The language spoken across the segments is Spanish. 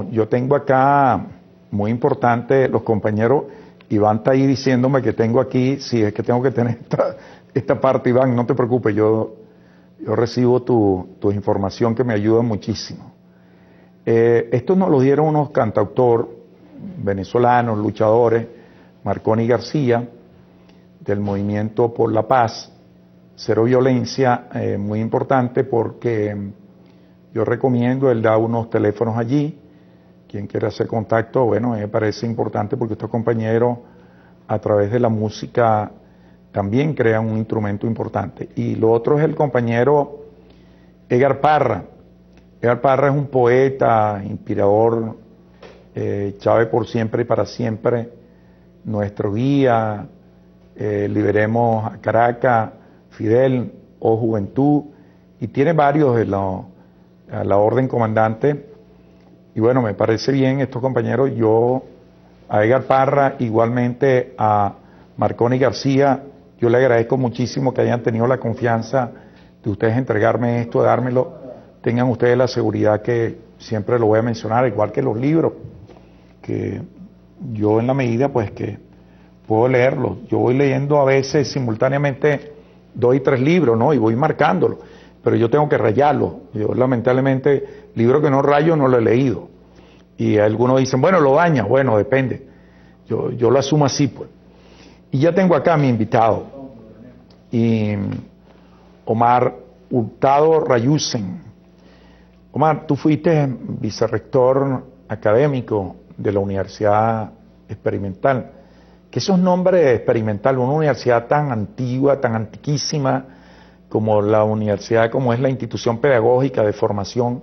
Bueno, yo tengo acá, muy importante, los compañeros, Iván está ahí diciéndome que tengo aquí, si es que tengo que tener esta parte, Iván, no te preocupes, yo recibo tu información que me ayuda muchísimo. Esto nos lo dieron unos cantautores venezolanos, luchadores, Marconi García, del Movimiento por la Paz, Cero Violencia, muy importante porque yo recomiendo, él da unos teléfonos allí, quien quiera hacer contacto, bueno, me parece importante porque estos compañeros a través de la música también crean un instrumento importante. Y lo otro es el compañero Edgar Parra. Edgar Parra es un poeta, inspirador, Chávez por siempre y para siempre, nuestro guía, Liberemos a Caracas, Fidel o Juventud, y tiene varios de a la orden comandante. Y bueno, me parece bien estos compañeros, yo a Edgar Parra, igualmente a Marconi García, yo le agradezco muchísimo que hayan tenido la confianza de ustedes entregarme esto, de dármelo. Tengan ustedes la seguridad que siempre lo voy a mencionar, igual que los libros, que yo en la medida pues que puedo leerlos. Yo voy leyendo a veces simultáneamente 2 y 3 libros, ¿no? Y voy marcándolos, pero yo tengo que rayarlos. Yo lamentablemente, libro que no rayo no lo he leído. Y algunos dicen, bueno, lo daña. Bueno, depende. Yo lo asumo así, pues. Y ya tengo acá a mi invitado, y Omar Hurtado Rayusen. Omar, tú fuiste vicerrector académico de la Universidad Experimental. Que esos nombres experimental, una universidad tan antigua, tan antiquísima como la universidad, como es la institución pedagógica de formación,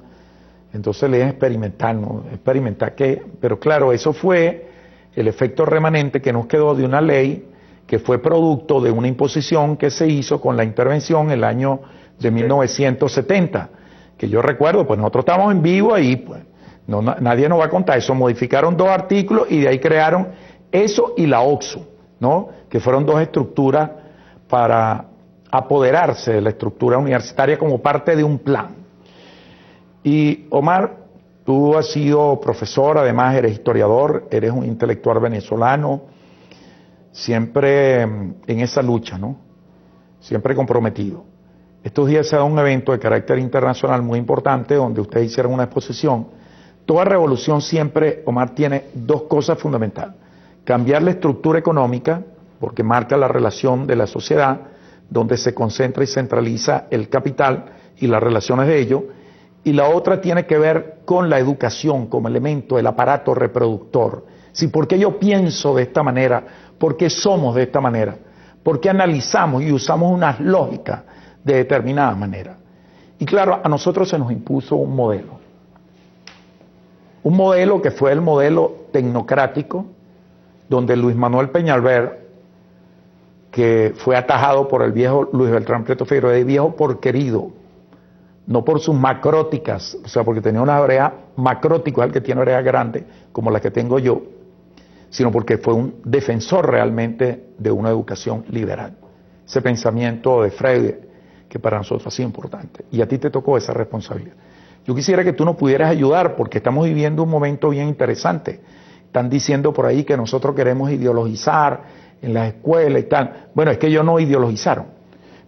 entonces le es experimental, ¿no? Experimental que, pero claro, eso fue el efecto remanente que nos quedó de una ley que fue producto de una imposición que se hizo con la intervención en el año de 1970, que yo recuerdo, pues nosotros estábamos en vivo ahí, pues, nadie nos va a contar eso, modificaron 2 artículos y de ahí crearon eso y la OXU, ¿no? Que fueron 2 estructuras para apoderarse de la estructura universitaria como parte de un plan. Y Omar, tú has sido profesor, además eres historiador, eres un intelectual venezolano, siempre en esa lucha, ¿no? Siempre comprometido. Estos días se ha dado un evento de carácter internacional muy importante donde ustedes hicieron una exposición. Toda revolución siempre, Omar, tiene 2 cosas fundamentales. Cambiar la estructura económica, porque marca la relación de la sociedad, donde se concentra y centraliza el capital y las relaciones de ello, y la otra tiene que ver con la educación como elemento del aparato reproductor. Sí, ¿por qué yo pienso de esta manera? ¿Por qué somos de esta manera? ¿Por qué analizamos y usamos unas lógicas de determinada manera? Y claro, a nosotros se nos impuso un modelo que fue el modelo tecnocrático, donde Luis Manuel Peñalver, que fue atajado por el viejo Luis Beltrán Prieto Figueroa, de viejo por querido, no por sus macróticas, o sea, porque tenía una oreja macrótica, el que tiene orejas grandes, como la que tengo yo, sino porque fue un defensor realmente de una educación liberal. Ese pensamiento de Freire, que para nosotros ha sido importante, y a ti te tocó esa responsabilidad. Yo quisiera que tú nos pudieras ayudar, porque estamos viviendo un momento bien interesante. Están diciendo por ahí que nosotros queremos ideologizar en las escuelas y tal. Bueno, es que ellos no ideologizaron.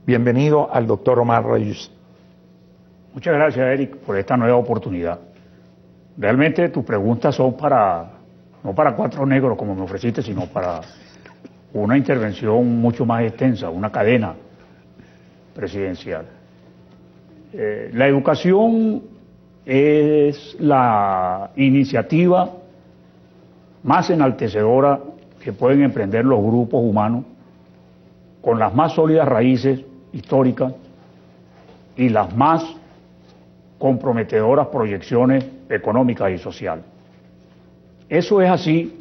Bienvenido al doctor Omar Rayusen. Muchas gracias, Eric, por esta nueva oportunidad. Realmente tus preguntas son no para 4 negros como me ofreciste, sino para una intervención mucho más extensa, una cadena presidencial. La educación es la iniciativa más enaltecedora que pueden emprender los grupos humanos con las más sólidas raíces históricas y las más comprometedoras proyecciones económicas y sociales. Eso es así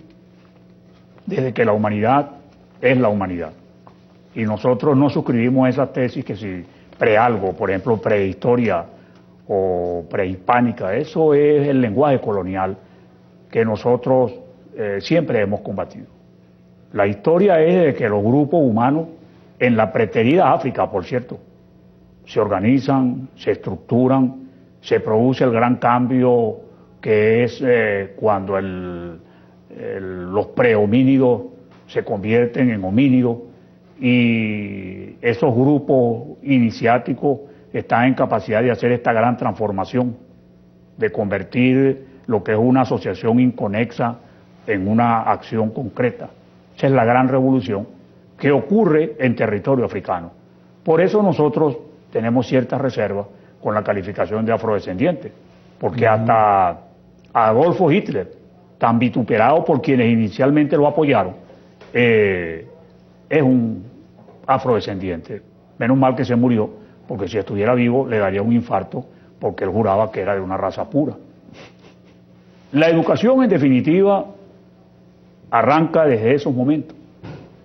desde que la humanidad es la humanidad. Y nosotros no suscribimos esas tesis que si prealgo, por ejemplo, prehistoria o prehispánica, eso es el lenguaje colonial que nosotros siempre hemos combatido. La historia es de que los grupos humanos, en la preterida África, por cierto, se organizan, se estructuran, se produce el gran cambio que es cuando los prehomínidos se convierten en homínidos y esos grupos iniciáticos están en capacidad de hacer esta gran transformación, de convertir lo que es una asociación inconexa en una acción concreta. Esa es la gran revolución que ocurre en territorio africano. Por eso nosotros tenemos ciertas reservas con la calificación de afrodescendiente, porque hasta Adolfo Hitler, tan vituperado por quienes inicialmente lo apoyaron, es un afrodescendiente. Menos mal que se murió, porque si estuviera vivo le daría un infarto, porque él juraba que era de una raza pura. La educación, en definitiva, arranca desde esos momentos.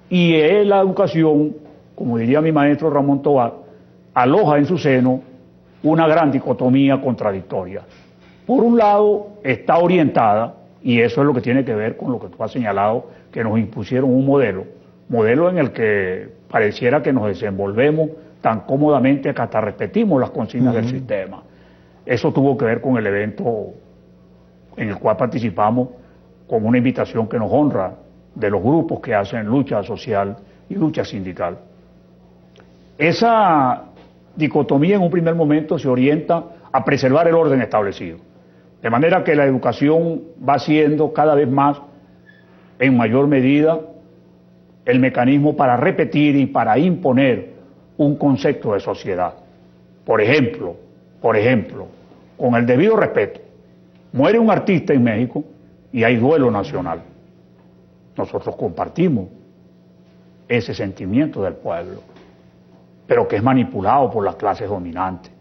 Y es la educación, como diría mi maestro Ramón Tobar, aloja en su seno una gran dicotomía contradictoria. Por un lado, está orientada, y eso es lo que tiene que ver con lo que tú has señalado, que nos impusieron un modelo en el que pareciera que nos desenvolvemos tan cómodamente que hasta repetimos las consignas del sistema. Eso tuvo que ver con el evento en el cual participamos con una invitación que nos honra de los grupos que hacen lucha social y lucha sindical. Esa dicotomía en un primer momento se orienta a preservar el orden establecido, de manera que la educación va siendo cada vez más, en mayor medida, el mecanismo para repetir y para imponer un concepto de sociedad. Por ejemplo, con el debido respeto, muere un artista en México y hay duelo nacional. Nosotros compartimos ese sentimiento del pueblo, pero que es manipulado por las clases dominantes.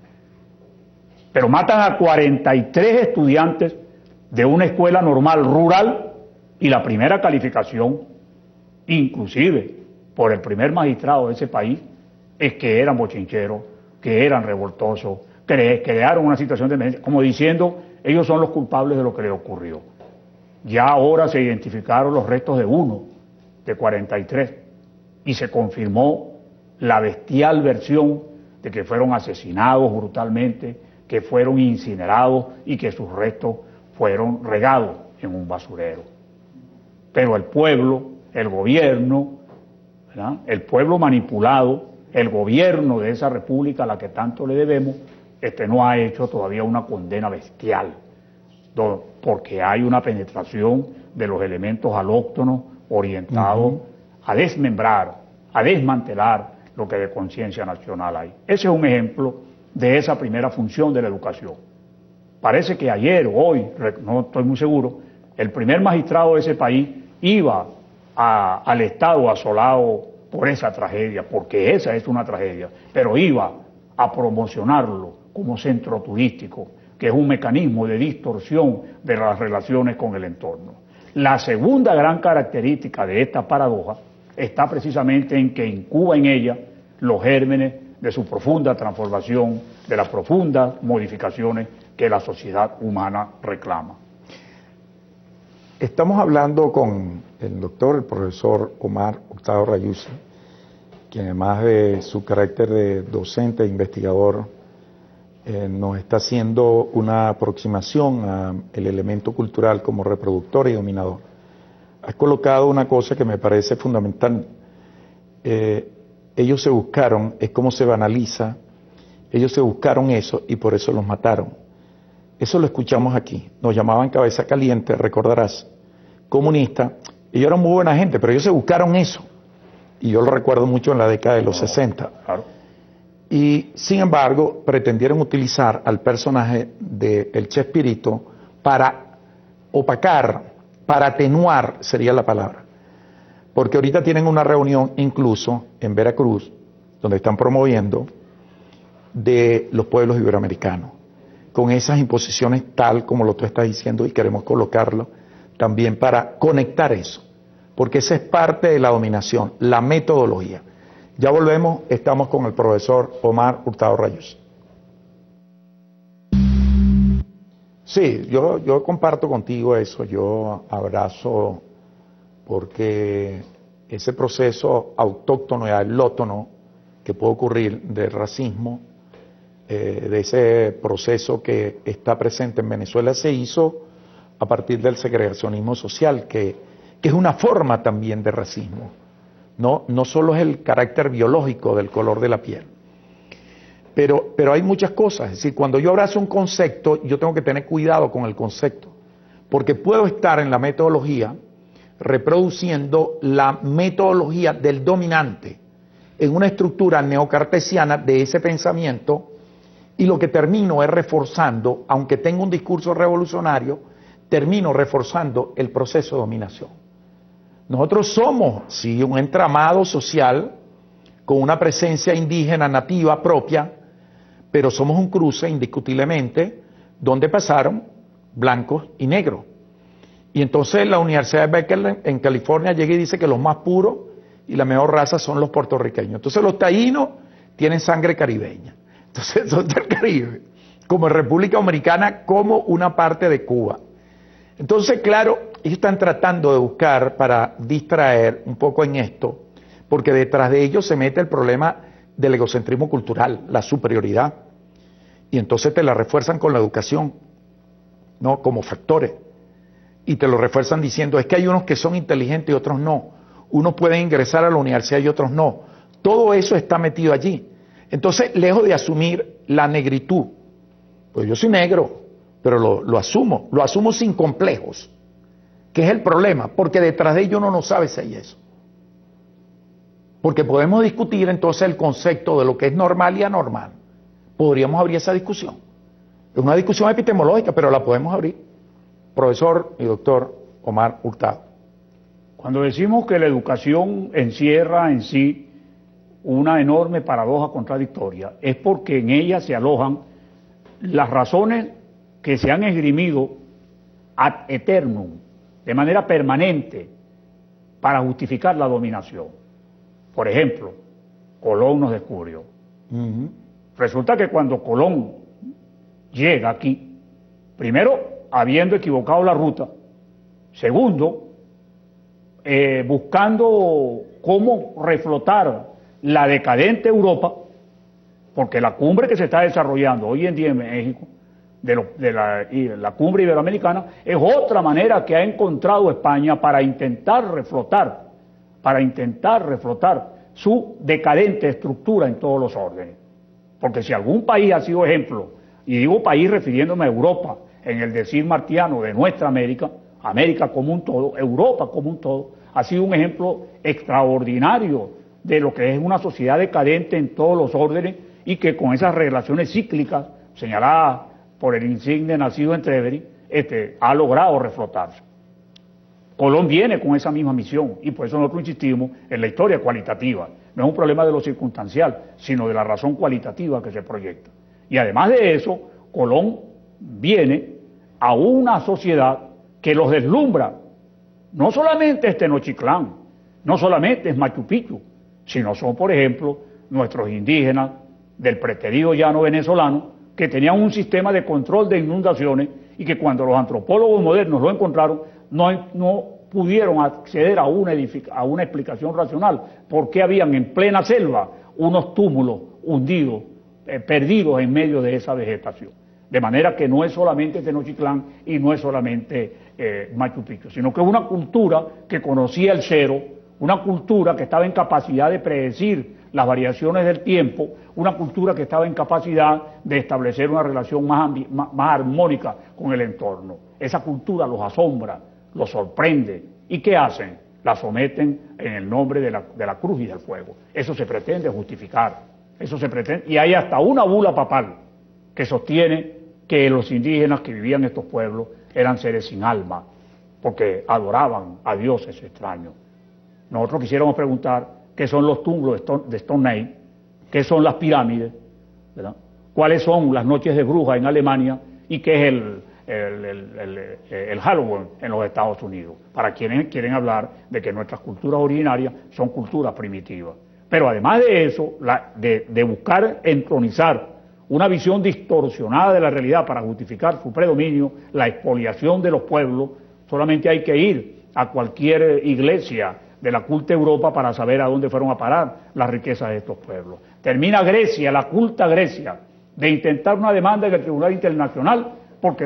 Pero matan a 43 estudiantes de una escuela normal rural y la primera calificación, inclusive por el primer magistrado de ese país, es que eran bochincheros, que eran revoltosos, que crearon una situación de emergencia, como diciendo, ellos son los culpables de lo que les ocurrió. Ya ahora se identificaron los restos de uno, de 43, y se confirmó la bestial versión de que fueron asesinados brutalmente, que fueron incinerados y que sus restos fueron regados en un basurero. Pero el pueblo, el gobierno, ¿verdad?, el pueblo manipulado, el gobierno de esa república a la que tanto le debemos, no ha hecho todavía una condena bestial, porque hay una penetración de los elementos alóctonos orientados a desmembrar, a desmantelar lo que de conciencia nacional hay. Ese es un ejemplo de esa primera función de la educación. Parece que ayer o hoy, no estoy muy seguro, el primer magistrado de ese país iba al Estado asolado por esa tragedia, porque esa es una tragedia, pero iba a promocionarlo como centro turístico, que es un mecanismo de distorsión de las relaciones con el entorno. La segunda gran característica de esta paradoja está precisamente en que incuba en ella los gérmenes de su profunda transformación, de las profundas modificaciones que la sociedad humana reclama. Estamos hablando con el profesor Omar Hurtado Rayusi, quien además de su carácter de docente e investigador, nos está haciendo una aproximación al elemento cultural como reproductor y dominador. Has colocado una cosa que me parece fundamental. Ellos se buscaron, es como se banaliza, ellos se buscaron eso y por eso los mataron. Eso lo escuchamos aquí. Nos llamaban cabeza caliente, recordarás, comunista. Ellos eran muy buena gente, pero ellos se buscaron eso. Y yo lo recuerdo mucho en la década de los 60. Claro. Y sin embargo, pretendieron utilizar al personaje del Chespirito para opacar, para atenuar, sería la palabra. Porque ahorita tienen una reunión incluso en Veracruz, donde están promoviendo de los pueblos iberoamericanos, con esas imposiciones tal como lo tú estás diciendo, y queremos colocarlo también para conectar eso, porque esa es parte de la dominación, la metodología. Ya volvemos, estamos con el profesor Omar Hurtado Rayusi. Sí, yo comparto contigo eso, yo abrazo, porque ese proceso autóctono y alótono que puede ocurrir del racismo de ese proceso que está presente en Venezuela se hizo a partir del segregacionismo social, que es una forma también de racismo. No solo es el carácter biológico del color de la piel. Pero hay muchas cosas. Es decir, cuando yo abrazo un concepto, yo tengo que tener cuidado con el concepto. Porque puedo estar en la metodología reproduciendo la metodología del dominante en una estructura neocartesiana de ese pensamiento, y lo que termino es reforzando, aunque tenga un discurso revolucionario, termino reforzando el proceso de dominación. Nosotros somos, sí, un entramado social con una presencia indígena nativa propia, pero somos un cruce indiscutiblemente donde pasaron blancos y negros. Y entonces la Universidad de Berkeley en California llega y dice que los más puros y la mejor raza son los puertorriqueños. Entonces los taínos tienen sangre caribeña. Entonces son del Caribe, como República Dominicana, como una parte de Cuba. Entonces, claro, ellos están tratando de buscar para distraer un poco en esto, porque detrás de ellos se mete el problema del egocentrismo cultural, la superioridad. Y entonces te la refuerzan con la educación, ¿no? Como factores. Y te lo refuerzan diciendo, es que hay unos que son inteligentes y otros no. Unos pueden ingresar a la universidad y otros no. Todo eso está metido allí. Entonces, lejos de asumir la negritud, pues yo soy negro, pero lo asumo sin complejos, que es el problema, porque detrás de ello uno no sabe si hay eso. Porque podemos discutir entonces el concepto de lo que es normal y anormal. Podríamos abrir esa discusión. Es una discusión epistemológica, pero la podemos abrir. Profesor y doctor Omar Hurtado. Cuando decimos que la educación encierra en sí una enorme paradoja contradictoria, es porque en ella se alojan las razones que se han esgrimido ad eternum, de manera permanente, para justificar la dominación. Por ejemplo, Colón nos descubrió. Resulta que cuando Colón llega aquí, primero, habiendo equivocado la ruta, segundo, buscando cómo reflotar la decadente Europa, porque la cumbre que se está desarrollando hoy en día en México, de la cumbre iberoamericana, es otra manera que ha encontrado España para intentar reflotar su decadente estructura en todos los órdenes. Porque si algún país ha sido ejemplo, y digo país refiriéndome a Europa, en el decir martiano de nuestra América, América como un todo, Europa como un todo, ha sido un ejemplo extraordinario de lo que es una sociedad decadente en todos los órdenes y que con esas relaciones cíclicas señaladas por el insigne nacido en Treveri, ha logrado reflotarse. Colón viene con esa misma misión y por eso nosotros insistimos en la historia cualitativa. No es un problema de lo circunstancial, sino de la razón cualitativa que se proyecta. Y además de eso, Colón viene a una sociedad que los deslumbra. No solamente es Tenochtitlán, no solamente es Machu Picchu, sino son, por ejemplo, nuestros indígenas del preterido llano venezolano, que tenían un sistema de control de inundaciones y que cuando los antropólogos modernos lo encontraron, no pudieron acceder a una explicación racional, porque habían en plena selva unos túmulos hundidos, perdidos en medio de esa vegetación. De manera que no es solamente Tenochtitlán y no es solamente Machu Picchu, sino que es una cultura que conocía el cero, una cultura que estaba en capacidad de predecir las variaciones del tiempo, una cultura que estaba en capacidad de establecer una relación más armónica con el entorno. Esa cultura los asombra, los sorprende. ¿Y qué hacen? La someten en el nombre de la cruz y del fuego. Eso se pretende justificar. Eso se pretende. Y hay hasta una bula papal que sostiene que los indígenas que vivían en estos pueblos eran seres sin alma, porque adoraban a dioses extraños. Nosotros quisiéramos preguntar qué son los túmulos de Stonehenge, qué son las pirámides, ¿verdad? Cuáles son las noches de brujas en Alemania y qué es el Halloween en los Estados Unidos, para quienes quieren hablar de que nuestras culturas originarias son culturas primitivas. Pero además de eso, de buscar entronizar una visión distorsionada de la realidad para justificar su predominio, la expoliación de los pueblos, solamente hay que ir a cualquier iglesia de la culta Europa para saber a dónde fueron a parar las riquezas de estos pueblos. Termina Grecia, la culta Grecia, de intentar una demanda en el Tribunal Internacional porque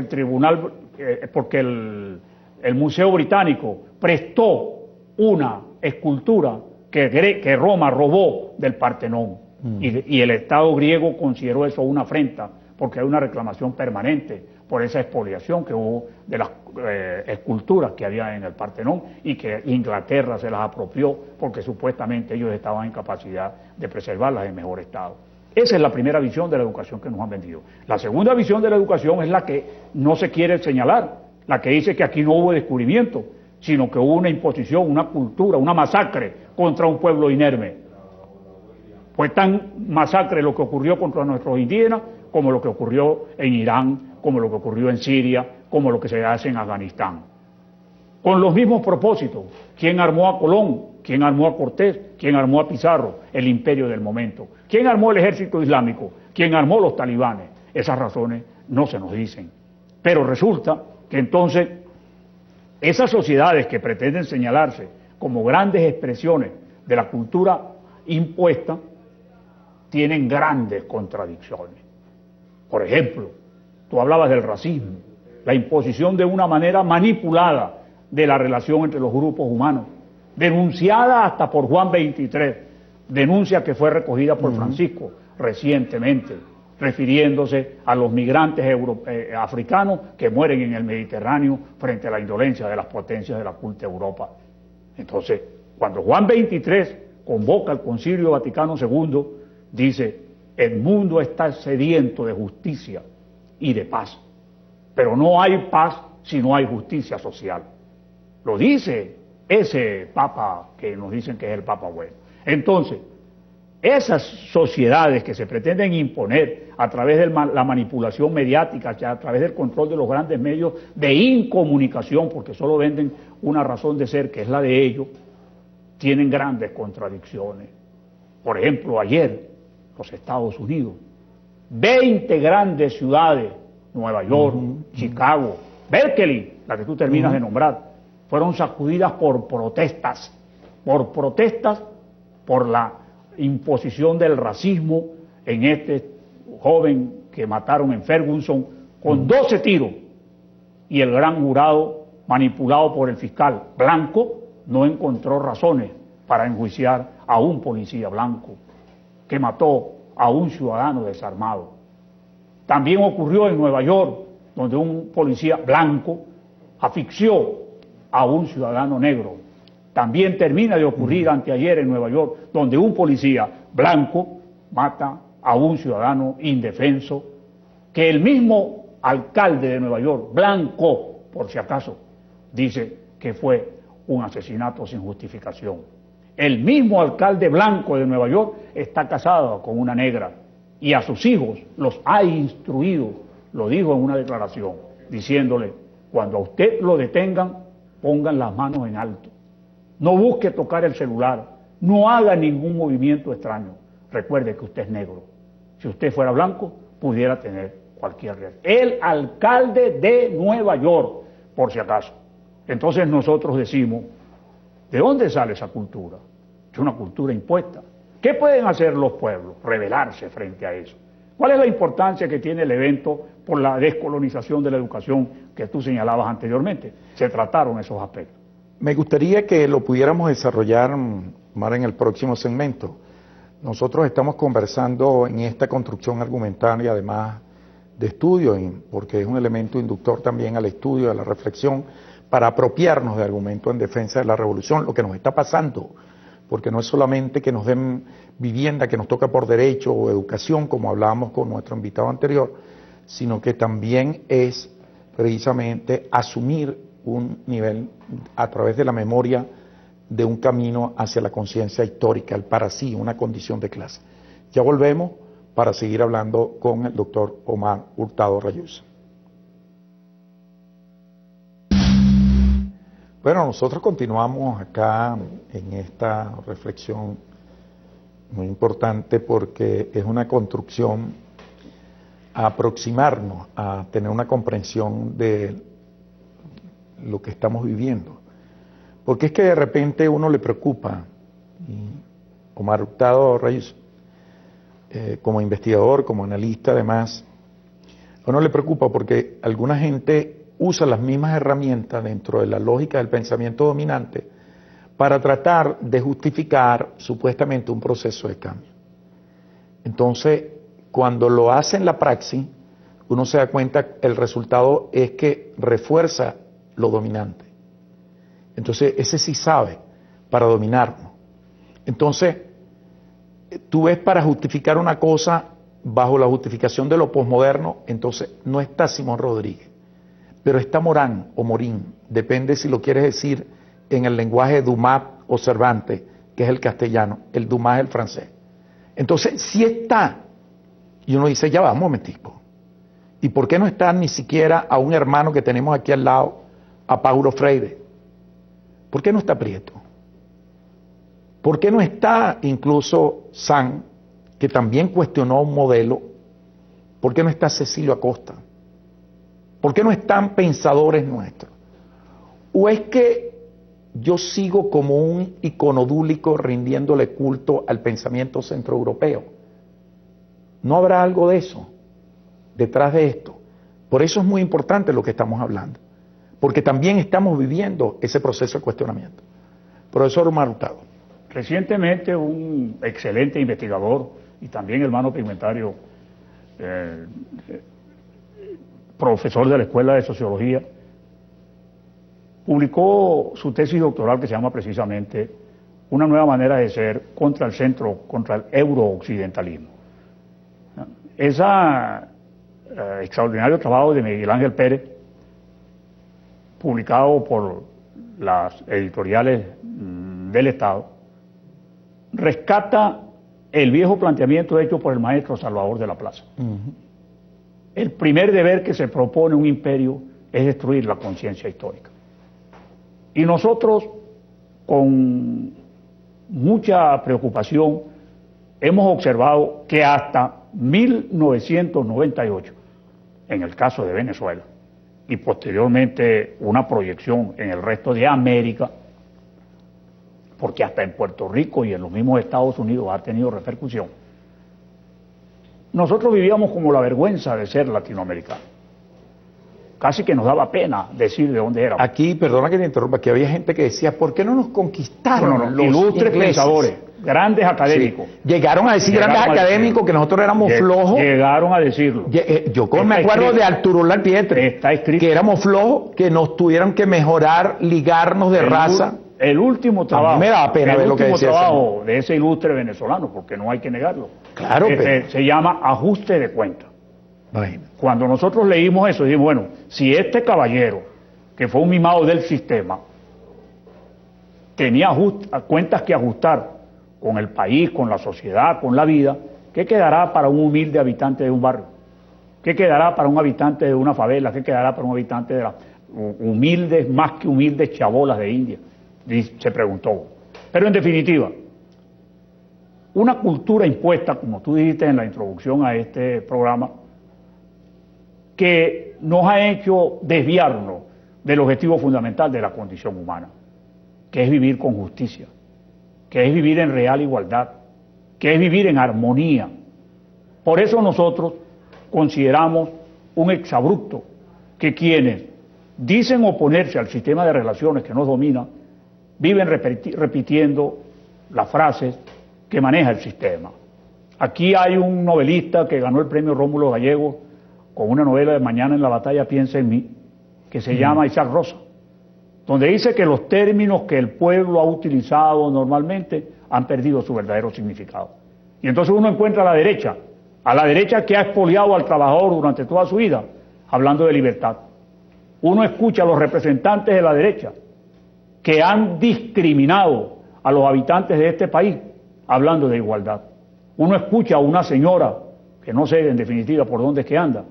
el Museo Británico prestó una escultura que Roma robó del Partenón y el Estado griego consideró eso una afrenta porque hay una reclamación permanente por esa expoliación que hubo de las esculturas que había en el Partenón y que Inglaterra se las apropió porque supuestamente ellos estaban en capacidad de preservarlas en mejor estado. Esa es la primera visión de la educación que nos han vendido. La segunda visión de la educación es la que no se quiere señalar, la que dice que aquí no hubo descubrimiento, sino que hubo una imposición, una cultura, una masacre contra un pueblo inerme. Fue tan masacre lo que ocurrió contra nuestros indígenas como lo que ocurrió en Irán, como lo que ocurrió en Siria, como lo que se hace en Afganistán. Con los mismos propósitos. ¿Quién armó a Colón? ¿Quién armó a Cortés? ¿Quién armó a Pizarro? El imperio del momento. ¿Quién armó el ejército islámico? ¿Quién armó los talibanes? Esas razones no se nos dicen. Pero resulta que entonces esas sociedades que pretenden señalarse como grandes expresiones de la cultura impuesta tienen grandes contradicciones. Por ejemplo, tú hablabas del racismo, la imposición de una manera manipulada de la relación entre los grupos humanos, denunciada hasta por Juan XXIII, denuncia que fue recogida por Francisco recientemente, refiriéndose a los migrantes africanos que mueren en el Mediterráneo frente a la indolencia de las potencias de la culta Europa. Entonces, cuando Juan XXIII convoca al Concilio Vaticano II, dice: el mundo está sediento de justicia y de paz, pero no hay paz si no hay justicia social. Lo dice ese Papa que nos dicen que es el Papa bueno. Entonces, esas sociedades que se pretenden imponer a través de la manipulación mediática, a través del control de los grandes medios de incomunicación, porque solo venden una razón de ser, que es la de ellos, tienen grandes contradicciones. Por ejemplo, ayer, los Estados Unidos, 20 grandes ciudades, Nueva York, Chicago, Berkeley, la que tú terminas de nombrar, fueron sacudidas por protestas por la imposición del racismo en este joven que mataron en Ferguson con 12 tiros, y el gran jurado, manipulado por el fiscal blanco, no encontró razones para enjuiciar a un policía blanco que mató a un ciudadano desarmado. También ocurrió en Nueva York, donde un policía blanco asfixió a un ciudadano negro. También termina de ocurrir anteayer en Nueva York, donde un policía blanco mata a un ciudadano indefenso, que el mismo alcalde de Nueva York, blanco, por si acaso, dice que fue un asesinato sin justificación. El mismo alcalde blanco de Nueva York está casado con una negra y a sus hijos los ha instruido, lo dijo en una declaración, diciéndole: cuando a usted lo detengan, pongan las manos en alto. No busque tocar el celular, no haga ningún movimiento extraño. Recuerde que usted es negro. Si usted fuera blanco, pudiera tener cualquier riesgo. El alcalde de Nueva York, por si acaso. Entonces nosotros decimos: ¿de dónde sale esa cultura? Es una cultura impuesta. ¿Qué pueden hacer los pueblos? Rebelarse frente a eso. ¿Cuál es la importancia que tiene el evento por la descolonización de la educación que tú señalabas anteriormente? Se trataron esos aspectos. Me gustaría que lo pudiéramos desarrollar más en el próximo segmento. Nosotros estamos conversando en esta construcción argumentaria, además de estudio, porque es un elemento inductor también al estudio, a la reflexión, para apropiarnos de argumentos en defensa de la revolución, lo que nos está pasando, porque no es solamente que nos den vivienda que nos toca por derecho o educación, como hablábamos con nuestro invitado anterior, sino que también es precisamente asumir un nivel a través de la memoria de un camino hacia la conciencia histórica, el para sí, una condición de clase. Ya volvemos para seguir hablando con el doctor Omar Hurtado Rayuza. Bueno, nosotros continuamos acá en esta reflexión muy importante porque es una construcción a aproximarnos, a tener una comprensión de lo que estamos viviendo. Porque es que de repente uno le preocupa, y Omar Hurtado Reyes, como investigador, como analista además, a uno le preocupa porque alguna gente usa las mismas herramientas dentro de la lógica del pensamiento dominante para tratar de justificar supuestamente un proceso de cambio. Entonces, cuando lo hace en la praxis, uno se da cuenta que el resultado es que refuerza lo dominante. Entonces, ese sí sabe para dominarnos. Entonces, tú ves para justificar una cosa bajo la justificación de lo posmoderno, entonces no está Simón Rodríguez, pero está Morán o Morín, depende si lo quieres decir en el lenguaje de Dumas o Cervantes, que es el castellano, el Dumas es el francés. Entonces, sí está. Y uno dice, ya va, un momentico. ¿Y por qué no está ni siquiera a un hermano que tenemos aquí al lado, a Paulo Freire? ¿Por qué no está Prieto? ¿Por qué no está incluso San, que también cuestionó un modelo? ¿Por qué no está Cecilio Acosta? ¿Por qué no están pensadores nuestros? ¿O es que yo sigo como un iconodúlico rindiéndole culto al pensamiento centroeuropeo? ¿No habrá algo de eso detrás de esto? Por eso es muy importante lo que estamos hablando, porque también estamos viviendo ese proceso de cuestionamiento. Profesor Omar Hurtado. Recientemente un excelente investigador y también hermano pigmentario, profesor de la Escuela de Sociología, publicó su tesis doctoral que se llama precisamente Una nueva manera de ser contra el centro, contra el eurooccidentalismo. Ese extraordinario trabajo de Miguel Ángel Pérez, publicado por las editoriales del Estado, rescata el viejo planteamiento hecho por el maestro Salvador de la Plaza. El primer deber que se propone un imperio es destruir la conciencia histórica. Y nosotros, con mucha preocupación, hemos observado que hasta 1998, en el caso de Venezuela, y posteriormente una proyección en el resto de América, porque hasta en Puerto Rico y en los mismos Estados Unidos ha tenido repercusión, nosotros vivíamos como la vergüenza de ser latinoamericanos. Casi que nos daba pena decir de dónde éramos. Aquí, perdona que te interrumpa, que había gente que decía, ¿por qué no nos conquistaron los ilustres ingleses? Pensadores, grandes académicos? Sí. Llegaron a decir grandes académicos que nosotros éramos flojos. Llegaron a decirlo. Yo me acuerdo de Arturo Larpietre, está escrito, que éramos flojos, que nos tuvieran que mejorar, ligarnos de raza. El último trabajo, me da pena ver lo que decía trabajo de ese ilustre venezolano, porque no hay que negarlo, claro, se llama Ajuste de Cuentas. Bueno. Cuando nosotros leímos eso, dijimos, bueno, si este caballero, que fue un mimado del sistema, tenía cuentas que ajustar con el país, con la sociedad, con la vida, ¿qué quedará para un humilde habitante de un barrio? ¿Qué quedará para un habitante de una favela? ¿Qué quedará para un habitante de las humildes, más que humildes chabolas de India? Se preguntó. Pero en definitiva, una cultura impuesta, como tú dijiste en la introducción a este programa, que nos ha hecho desviarnos del objetivo fundamental de la condición humana, que es vivir con justicia, que es vivir en real igualdad, que es vivir en armonía. Por eso nosotros consideramos un exabrupto que quienes dicen oponerse al sistema de relaciones que nos domina, viven repitiendo las frases que maneja el sistema. Aquí hay un novelista que ganó el premio Rómulo Gallegos con una novela de Mañana en la batalla piensa en mí, que se llama Isaac Rosa, donde dice que los términos que el pueblo ha utilizado normalmente han perdido su verdadero significado. Y entonces uno encuentra a la derecha que ha expoliado al trabajador durante toda su vida, hablando de libertad. Uno escucha a los representantes de la derecha que han discriminado a los habitantes de este país, hablando de igualdad. Uno escucha a una señora, que no sé en definitiva por dónde es que anda,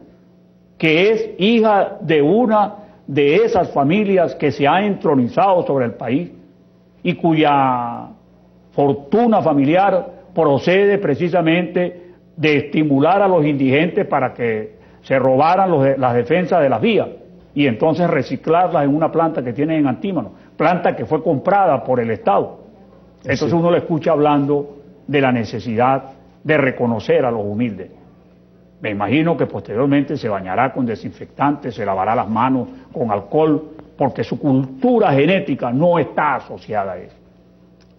que es hija de una de esas familias que se ha entronizado sobre el país y cuya fortuna familiar procede precisamente de estimular a los indigentes para que se robaran las defensas de las vías y entonces reciclarlas en una planta que tienen en Antímano, planta que fue comprada por el Estado. Entonces uno le escucha hablando de la necesidad de reconocer a los humildes. Me imagino que posteriormente se bañará con desinfectantes, se lavará las manos con alcohol, porque su cultura genética no está asociada a eso.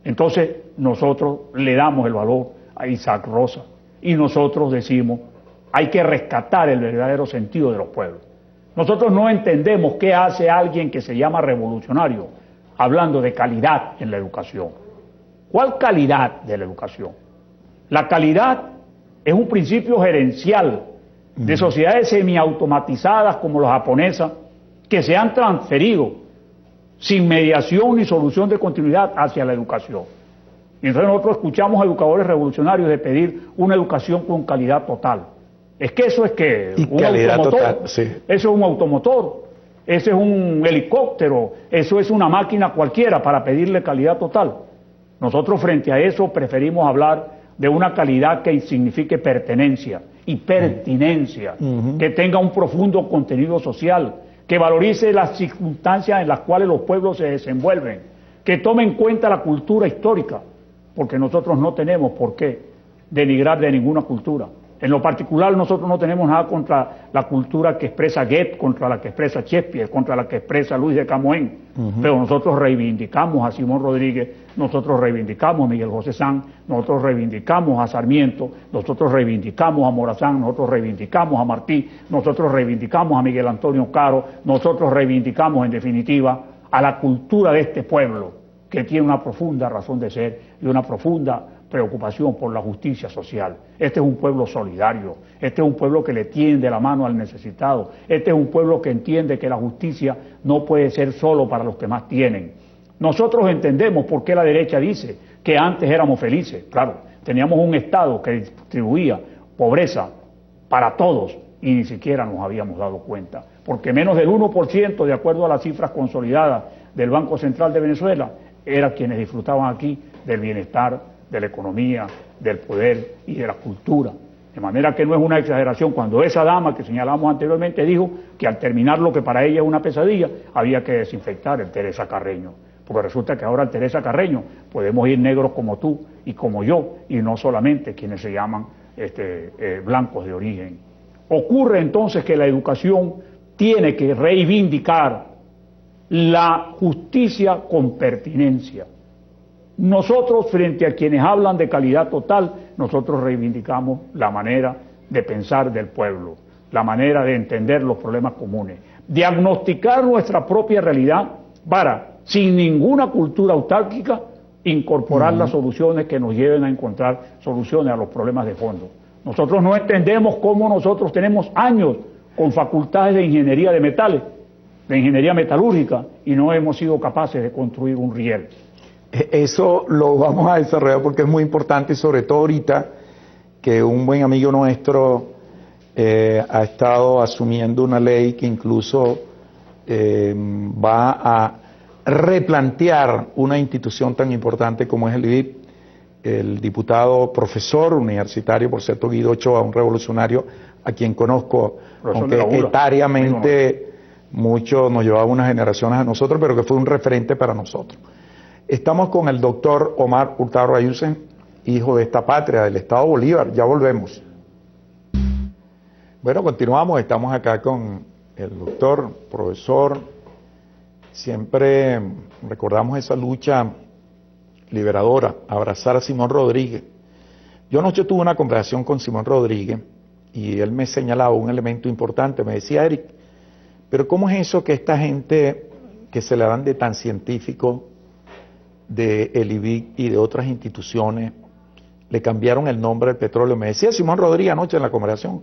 Entonces nosotros le damos el valor a Isaac Rosa y nosotros decimos, hay que rescatar el verdadero sentido de los pueblos. Nosotros no entendemos qué hace alguien que se llama revolucionario hablando de calidad en la educación. ¿Cuál calidad de la educación? La calidad es un principio gerencial de sociedades semiautomatizadas como las japonesas que se han transferido sin mediación ni solución de continuidad hacia la educación. Y entonces nosotros escuchamos a educadores revolucionarios de pedir una educación con calidad total. Es que eso es que y un automotor, total, sí. Eso es un automotor, eso es un helicóptero, eso es una máquina cualquiera para pedirle calidad total. Nosotros frente a eso preferimos hablar de una calidad que signifique pertenencia y pertinencia, que tenga un profundo contenido social, que valorice las circunstancias en las cuales los pueblos se desenvuelven, que tome en cuenta la cultura histórica, porque nosotros no tenemos por qué denigrar de ninguna cultura. En lo particular nosotros no tenemos nada contra la cultura que expresa Goethe, contra la que expresa Shakespeare, contra la que expresa Luis de Camoens, pero nosotros reivindicamos a Simón Rodríguez, nosotros reivindicamos a Miguel José Sanz, nosotros reivindicamos a Sarmiento, nosotros reivindicamos a Morazán, nosotros reivindicamos a Martí, nosotros reivindicamos a Miguel Antonio Caro, nosotros reivindicamos en definitiva a la cultura de este pueblo que tiene una profunda razón de ser y una profunda preocupación por la justicia social. Este es un pueblo solidario, este es un pueblo que le tiende la mano al necesitado, este es un pueblo que entiende que la justicia no puede ser solo para los que más tienen. Nosotros entendemos por qué la derecha dice que antes éramos felices. Claro, teníamos un Estado que distribuía pobreza para todos y ni siquiera nos habíamos dado cuenta, porque menos del 1%, de acuerdo a las cifras consolidadas del Banco Central de Venezuela, eran quienes disfrutaban aquí del bienestar, de la economía, del poder y de la cultura. De manera que no es una exageración cuando esa dama que señalamos anteriormente dijo que al terminar lo que para ella es una pesadilla, había que desinfectar el Teresa Carreño. Porque resulta que ahora el Teresa Carreño podemos ir negros como tú y como yo, y no solamente quienes se llaman blancos de origen. Ocurre entonces que la educación tiene que reivindicar la justicia con pertinencia. Nosotros, frente a quienes hablan de calidad total, nosotros reivindicamos la manera de pensar del pueblo, la manera de entender los problemas comunes, diagnosticar nuestra propia realidad para, sin ninguna cultura autárquica, incorporar las soluciones que nos lleven a encontrar soluciones a los problemas de fondo. Nosotros no entendemos cómo nosotros tenemos años con facultades de ingeniería de metales, de ingeniería metalúrgica, y no hemos sido capaces de construir un riel. Eso lo vamos a desarrollar porque es muy importante, y sobre todo ahorita que un buen amigo nuestro ha estado asumiendo una ley que incluso va a replantear una institución tan importante como es el IBIP. El diputado profesor universitario, por cierto, Guido Ochoa, un revolucionario a quien conozco, aunque etariamente mucho nos llevaba unas generaciones a nosotros, pero que fue un referente para nosotros. Estamos con el doctor Omar Hurtado Ayusen, hijo de esta patria, del Estado Bolívar. Ya volvemos. Bueno, continuamos. Estamos acá con el doctor, profesor. Siempre recordamos esa lucha liberadora, abrazar a Simón Rodríguez. Yo anoche tuve una conversación con Simón Rodríguez y él me señalaba un elemento importante. Me decía, Eric, pero ¿cómo es eso que esta gente que se le dan de tan científico de el IBIC y de otras instituciones le cambiaron el nombre del petróleo? Me decía Simón Rodríguez anoche en la conversación,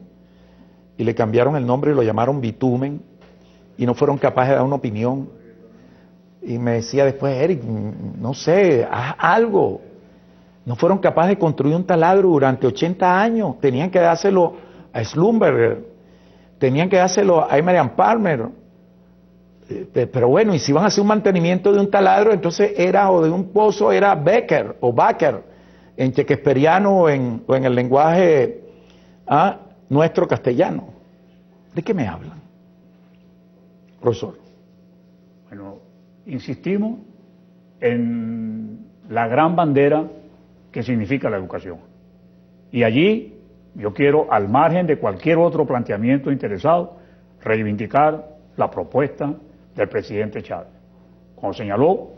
y le cambiaron el nombre y lo llamaron bitumen y no fueron capaces de dar una opinión. Y me decía después, Eric, no sé, haz algo. No fueron capaces de construir un taladro durante 80 años, tenían que dárselo a Schlumberger, tenían que dárselo a Emerald Palmer. Pero bueno, y si van a hacer un mantenimiento de un taladro, entonces era, o de un pozo, era Becker o Baker, en shakespeariano o en el lenguaje nuestro castellano. ¿De qué me hablan, profesor? Bueno, insistimos en la gran bandera que significa la educación. Y allí yo quiero, al margen de cualquier otro planteamiento interesado, reivindicar la propuesta del presidente Chávez, cuando señaló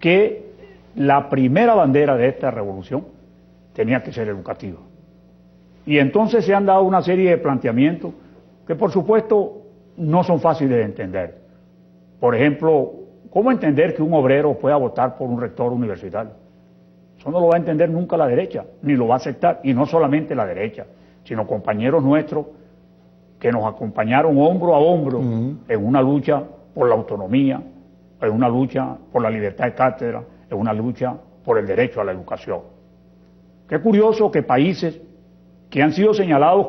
que la primera bandera de esta revolución tenía que ser educativa. Y entonces se han dado una serie de planteamientos que por supuesto no son fáciles de entender. Por ejemplo, ¿cómo entender que un obrero pueda votar por un rector universitario? Eso no lo va a entender nunca la derecha, ni lo va a aceptar, y no solamente la derecha, sino compañeros nuestros que nos acompañaron hombro a hombro en una lucha por la autonomía, en una lucha por la libertad de cátedra, en una lucha por el derecho a la educación. Qué curioso que países que han sido señalados